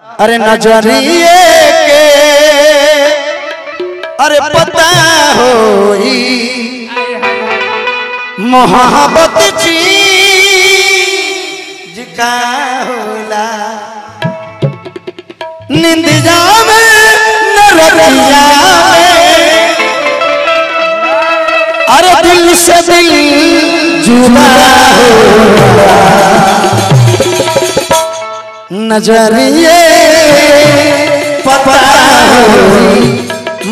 अरे नजरिए के अरे पता होई मोहब्बत चीज का होला नींद जावे न रतिया अरे दिल से दिल जुदा होला नजरिए पता होई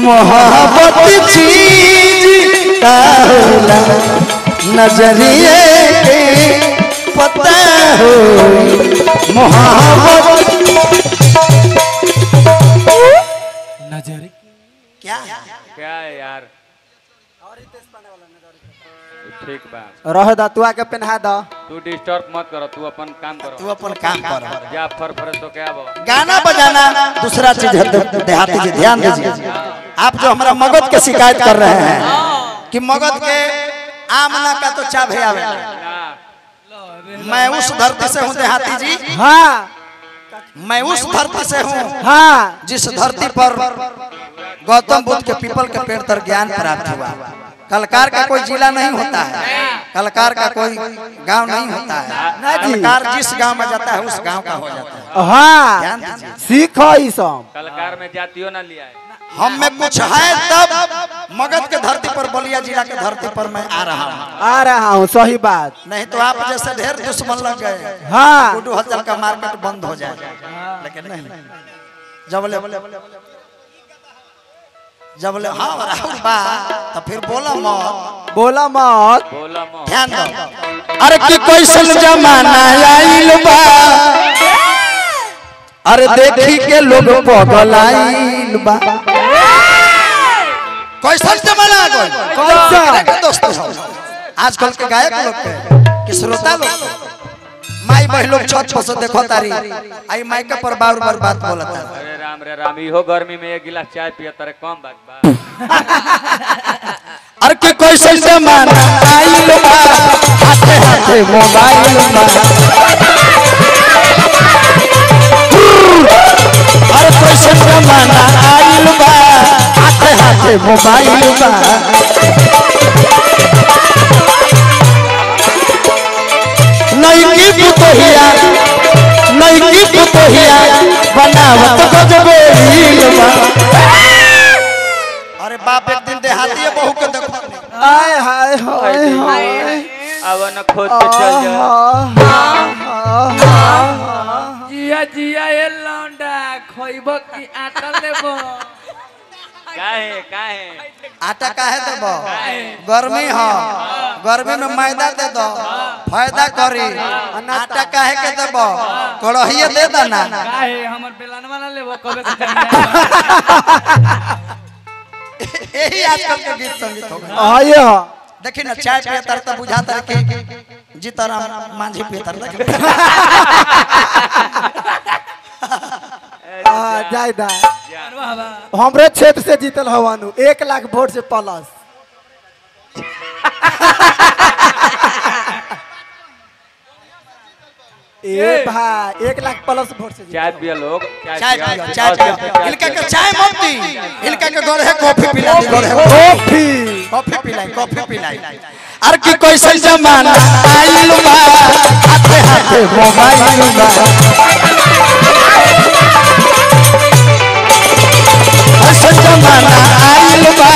मोहब्बत चीज का होला नजरिए पता होई मोहब्बत नजर क्या है यार ठीक बा रह दा तू आके पहना दा तू डिस्टर्ब मत कर तू अपन काम कर तू अपन काम कर जा फर तो क्या बो गाना बजाना दूसरा चीज है देहाती जी ध्यान दीजिए आप जो हमारा मगध के शिकायत कर रहे हैं कि मगध के आमना का तो चा भैया मैं उस धरती से हूँ देहाती जी हाँ मैं उस धरती से हूँ हाँ जिस धरती पर गौतम बुद्ध के पीपल के पेड़ पर ज्ञान प्राप्त हुआ कलकार का कोई जिला नहीं होता है कलकार का कोई गांव नहीं होता है कलकार जिस गांव में जाता है उस गांव का हो जाता है हाँ ध्यान दीजिए सीखो ई सब कलकार में जातियों ना लिया है हम में कुछ है तब मगध के धरती पर बलिया जिला के धरती पर मैं आ रहा हूँ सही बात नहीं तो आप जैसे ढेर दुश्मन लग गए हाँ गुड्डू हलचल का मार्केट बंद हो जाए लेकिन नहीं जब ले हाँ राहुल बा तो फिर बोला मत बोला मत ध्यान दो अरे कि कैसन जमाना आइल बा अरे देखी के लोग पगल आइल बा कैसन जमाना आ गइल कैसा दोस्तों आजकल के गायक लोग के श्रोता लोग माई बहन लोग छत पर से देखो तारी आई माइक पर बार-बार बात बोलता अरे राम इहो गर्मी में एक गिलास चाय पिया तारे कम बात बा अरे कि कैसन जमाना आइल बा हाथे हाथे मोबाइल बा अरे कैसन जमाना आइल बा हाथे हाथे मोबाइल बा नई की पुतहिया बनावत गजबे रील बा अरे बाप एक दिन देहाती बहू के देखो आय हाय हाय हाय अब न खोद के चल जा जिया जिया ए लौंडा खोइबो की आटा लेबो काहे आटा काहे देबो गर्मी हो गर्मी में मैदा दे दो फायदा करी आटा काहे के देबो कड़हिए दे दो ना काहे हमर बेलनवा ना लेबो कबे के यही आजकल के गीत संगीत हो गए आये देखी ना चाय पिए तर तो बुझा तर के जीताराम मांझी पिए तर देख जाय दा हमरे क्षेत्र से जीतल हवानु 1 लाख वोट से प्लस ए भाई 1 लाख प्लस वोट से चाय पिया लोग चाय इनका के चाय मत दी इनका के गोर है कॉफी पिला दी गोर है कॉफी पिलाई अरे की कैसन जमाना आइल बा हाथे हाथे मोबाइल बा कैसन जमाना आइल बा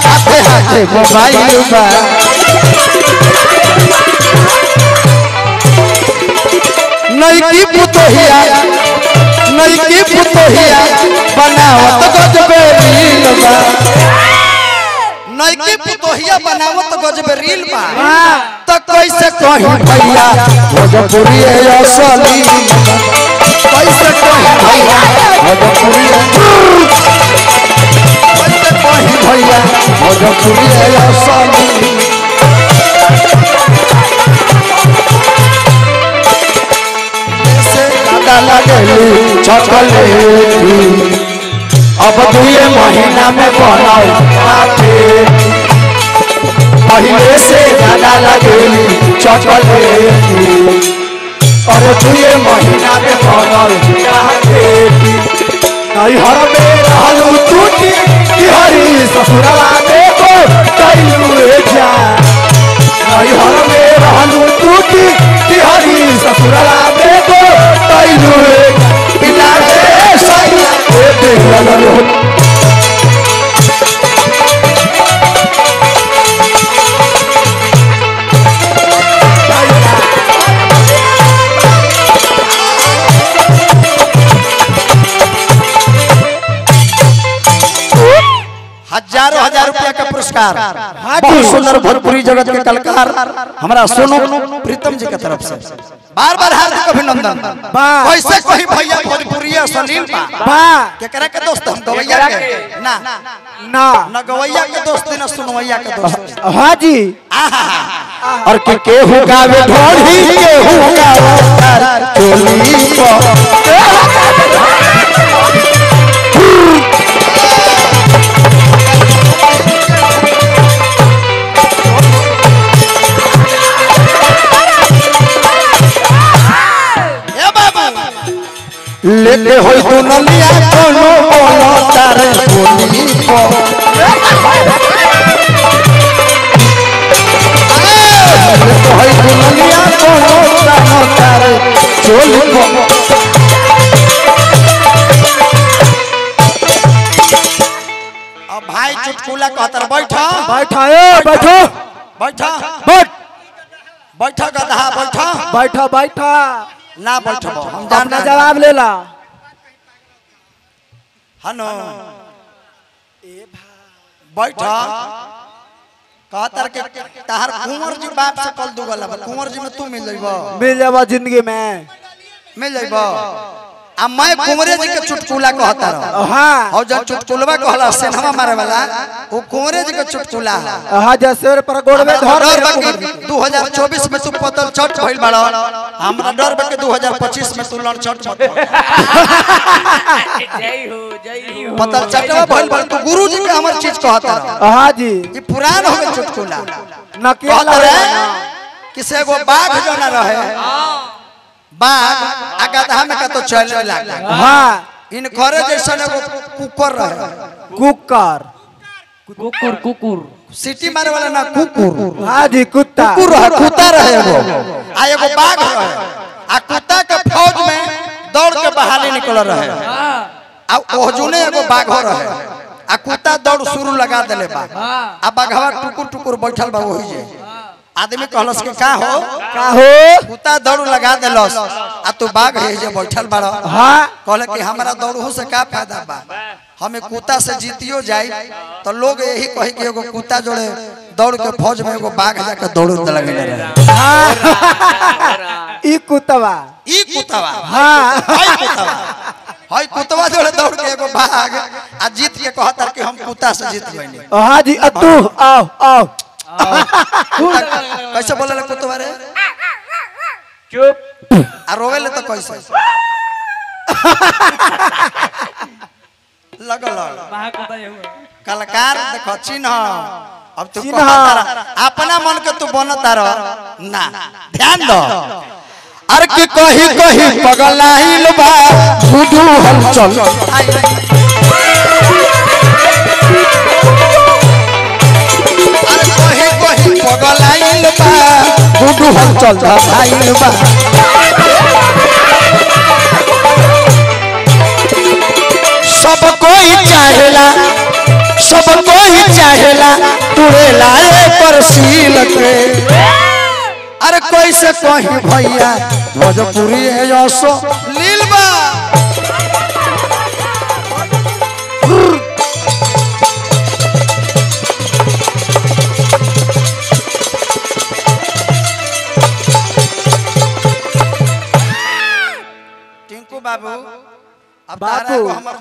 हाथे हाथे मोबाइल बा नई की पुतहिया बनावत गजबे रील बा नई की पुतहिया बनावत गजबे रील बा तो कैसे कहीं भैया भोजपुरी असली कैसे कहीं भैया भोजपुरी कैसे कहीं भैया भोजपुरी असली लगेली चॉकलेटी अब 2 महीना में बनाओ पहले से ज्यादा लगेली चॉकलेटी और 2 महीना में बनाओ नैहर में रहलू टूटी कि हरी ससुरवा में को कैलू जा नैहर में रहलू टूटी कि हरी ससुरवा में को कैलू पिला रे सैया ए देखल हजारों हजार रुपया का पुरस्कार बहुत सुंदर भोजपुरी जगत के कलाकार हमारा सोनू प्रीतम जी की तरफ से बार बार हार्दिक अभिनंदन। कैसे कोई भैया भोजपुरी सलीम केकरा के दोस्त हम गवैया के ना ना न गवैया के दोस्त न सुनवैया के दोस्त। हाँ जी और के हो गावे ढोली के हो गावे चोली लेले होई तू नलिया कोनो बोलो तारे बोली को लेले होई तू नलिया कोनो तारे चोली को अब भाई चुटकुला कहतर बैठा बैठा ए बैठो बैठा बैठ बैठा गधा बैठा बैठा बैठा ना बैठबो हम अपना जान जवाब ले ला हनो बैठा कहतर के तहार कुंवर जी बाप से कल दुगला कुंवर जी में तू मिल जाइबो मिल जावा जिंदगी में मिल जाइबो आ मैं कुंवरे जी के चुटकुला कहता रह हाँ और जब चुटकुलवा कहला से हम मारे वाला वो कुंवरे जी के चुटकुला हाँ जैसे पर गोड़ में धर डर बाकी 2024 में तू पतल चट भइल बाड़ा हमरा डर बाकी 2025 में तू लड़ चट मत जय हो पतल चटवा भइल बाड़ा तू गुरु जी के हमर चीज कहता रह हाँ जी ये पुरान हो गए चुटकुला न कहता रहे किसे एगो बाघ जो ना रहे बाघ अगधा में का तो चले लगा हाँ इन घरे जैसा एगो कुकर रहे कुकर कुकुर कुकुर सिटी मारे वाला ना कुकुर हाँ जी कुत्ता कुकुर रहे कुत्ता रहे एगो आ एगो बाघ रहे आ कुत्ता के फौज में दौड़ के बहाली निकल रहे आ ओहजुने एगो बाघ रहे आ कुत्ता दौड़ शुरू लगा देले बा आ बाघवा टुकुर टुकुर बैठल बा वही जे आदमी कहलस के का हो कुत्ता दौड़ लगा देलस आ तू बाघ है जे बैठल बाड़ा हाँ कहले कि हमरा दौड़हु से का फायदा बा हमें कुत्ता से जीतियो जाई तो लोग यही कही कि एगो कुत्ता जोड़े दौड़ के फौज में एगो बाघ जाके दौड़ लगे रहे ई कुत्तवा हाँ हाय कुत्तवा जोड़े दौड़ के एगो बाघ आ जीत के कहता कि हम कुत्ता से जीत गइनी हाँ जी तू आओ आओ कैसे बोले ला कुत्तवा रे चुप आ रोवेले तो कैसे लगल कलाकार देखो चिन्ह अब तू अपना मन के तू बनता रह ना ध्यान दो अरे की कही कही पगलाइल बा बुदू हलचल अरे कही कही पगलाइल बा बुदू हलचल आइल बा सब कोई चाहेला तुरेला पर सील के अरे कैसे कहीं भैया भोजपुरी है यशो लीलबा टिंकू बाबू अब बाबू हमर